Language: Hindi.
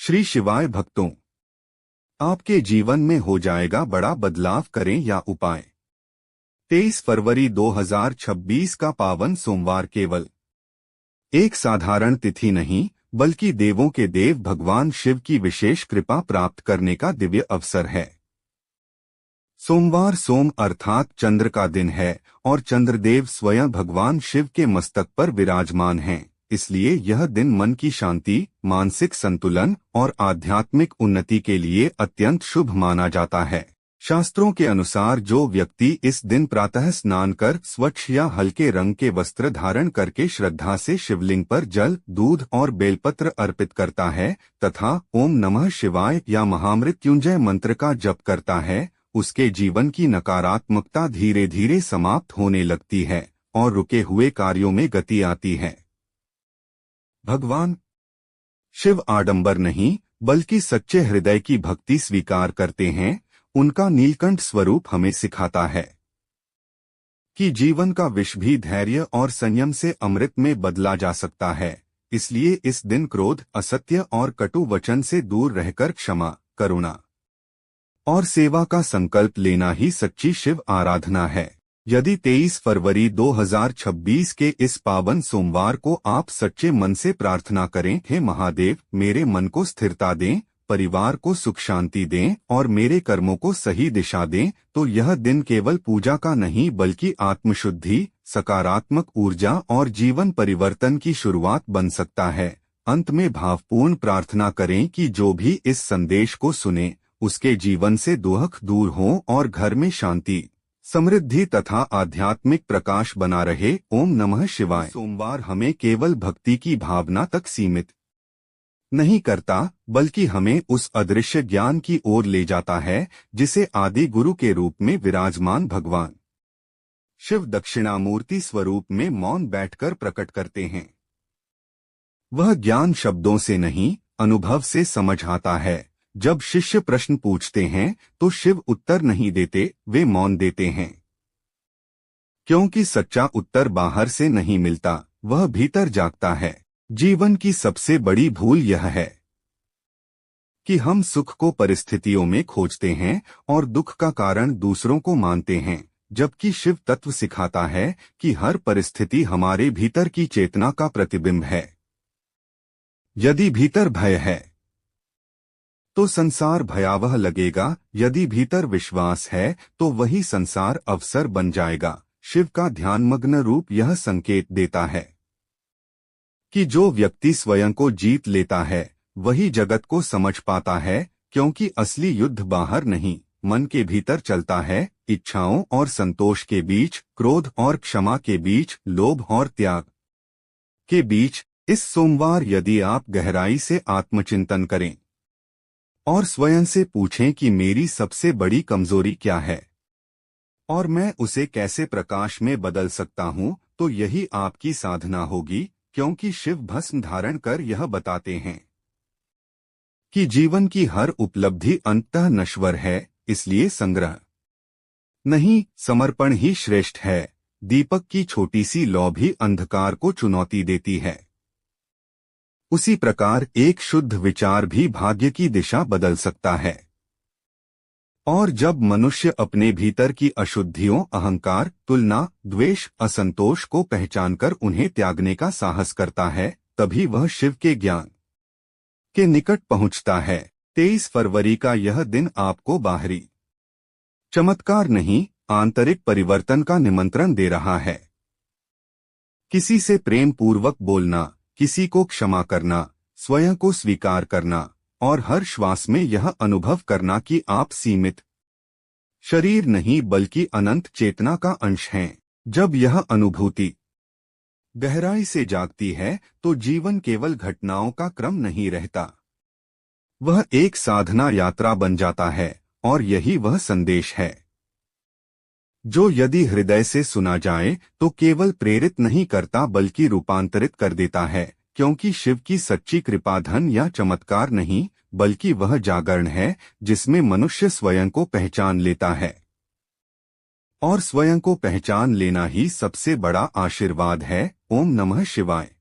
श्री शिवाय भक्तों, आपके जीवन में हो जाएगा बड़ा बदलाव, करें या उपाय। 23 फरवरी 2026 का पावन सोमवार केवल एक साधारण तिथि नहीं, बल्कि देवों के देव भगवान शिव की विशेष कृपा प्राप्त करने का दिव्य अवसर है। सोमवार सोम अर्थात चंद्र का दिन है और चंद्रदेव स्वयं भगवान शिव के मस्तक पर विराजमान हैं। इसलिए यह दिन मन की शांति, मानसिक संतुलन और आध्यात्मिक उन्नति के लिए अत्यंत शुभ माना जाता है। शास्त्रों के अनुसार जो व्यक्ति इस दिन प्रातः स्नान कर स्वच्छ या हल्के रंग के वस्त्र धारण करके श्रद्धा से शिवलिंग पर जल, दूध और बेलपत्र अर्पित करता है तथा ओम नमः शिवाय या महामृत्युंजय मंत्र का जप करता है, उसके जीवन की नकारात्मकता धीरे धीरे समाप्त होने लगती है और रुके हुए कार्यों में गति आती है। भगवान शिव आडंबर नहीं, बल्कि सच्चे हृदय की भक्ति स्वीकार करते हैं। उनका नीलकंठ स्वरूप हमें सिखाता है कि जीवन का विष भी धैर्य और संयम से अमृत में बदला जा सकता है। इसलिए इस दिन क्रोध, असत्य और कटु वचन से दूर रहकर क्षमा, करुणा और सेवा का संकल्प लेना ही सच्ची शिव आराधना है। यदि 23 फरवरी 2026 के इस पावन सोमवार को आप सच्चे मन से प्रार्थना करें, हे महादेव, मेरे मन को स्थिरता दें, परिवार को सुख शांति दें और मेरे कर्मों को सही दिशा दें, तो यह दिन केवल पूजा का नहीं बल्कि आत्मशुद्धि, सकारात्मक ऊर्जा और जीवन परिवर्तन की शुरुआत बन सकता है। अंत में भावपूर्ण प्रार्थना करें कि जो भी इस संदेश को सुने उसके जीवन से दुख दूर हो और घर में शांति, समृद्धि तथा आध्यात्मिक प्रकाश बना रहे। ओम नमः शिवाय। सोमवार हमें केवल भक्ति की भावना तक सीमित नहीं करता, बल्कि हमें उस अदृश्य ज्ञान की ओर ले जाता है जिसे आदि गुरु के रूप में विराजमान भगवान शिव दक्षिणामूर्ति स्वरूप में मौन बैठकर प्रकट करते हैं। वह ज्ञान शब्दों से नहीं, अनुभव से समझ आता है। जब शिष्य प्रश्न पूछते हैं तो शिव उत्तर नहीं देते, वे मौन देते हैं। क्योंकि सच्चा उत्तर बाहर से नहीं मिलता, वह भीतर जागता है। जीवन की सबसे बड़ी भूल यह है कि हम सुख को परिस्थितियों में खोजते हैं और दुख का कारण दूसरों को मानते हैं, जबकि शिव तत्व सिखाता है कि हर परिस्थिति हमारे भीतर की चेतना का प्रतिबिंब है। यदि भीतर भय है तो संसार भयावह लगेगा, यदि भीतर विश्वास है तो वही संसार अवसर बन जाएगा। शिव का ध्यानमग्न रूप यह संकेत देता है कि जो व्यक्ति स्वयं को जीत लेता है वही जगत को समझ पाता है, क्योंकि असली युद्ध बाहर नहीं, मन के भीतर चलता है। इच्छाओं और संतोष के बीच, क्रोध और क्षमा के बीच, लोभ और त्याग के बीच। इस सोमवार यदि आप गहराई से आत्मचिंतन करें और स्वयं से पूछें कि मेरी सबसे बड़ी कमजोरी क्या है और मैं उसे कैसे प्रकाश में बदल सकता हूं, तो यही आपकी साधना होगी। क्योंकि शिव भस्म धारण कर यह बताते हैं कि जीवन की हर उपलब्धि अंततः नश्वर है, इसलिए संग्रह नहीं, समर्पण ही श्रेष्ठ है। दीपक की छोटी सी लौ भी अंधकार को चुनौती देती है। उसी प्रकार एक शुद्ध विचार भी भाग्य की दिशा बदल सकता है। और जब मनुष्य अपने भीतर की अशुद्धियों, अहंकार, तुलना, द्वेष, असंतोष को पहचानकर उन्हें त्यागने का साहस करता है, तभी वह शिव के ज्ञान के निकट पहुंचता है। 23 फरवरी का यह दिन आपको बाहरी चमत्कार नहीं, आंतरिक परिवर्तन का निमंत्रण दे रहा है। किसी से प्रेम पूर्वक बोलना, किसी को क्षमा करना, स्वयं को स्वीकार करना और हर श्वास में यह अनुभव करना कि आप सीमित शरीर नहीं बल्कि अनंत चेतना का अंश हैं। जब यह अनुभूति गहराई से जागती है तो जीवन केवल घटनाओं का क्रम नहीं रहता, वह एक साधना यात्रा बन जाता है। और यही वह संदेश है जो यदि हृदय से सुना जाए तो केवल प्रेरित नहीं करता बल्कि रूपांतरित कर देता है। क्योंकि शिव की सच्ची कृपा धन या चमत्कार नहीं, बल्कि वह जागरण है जिसमें मनुष्य स्वयं को पहचान लेता है। और स्वयं को पहचान लेना ही सबसे बड़ा आशीर्वाद है। ओम नमः शिवाय।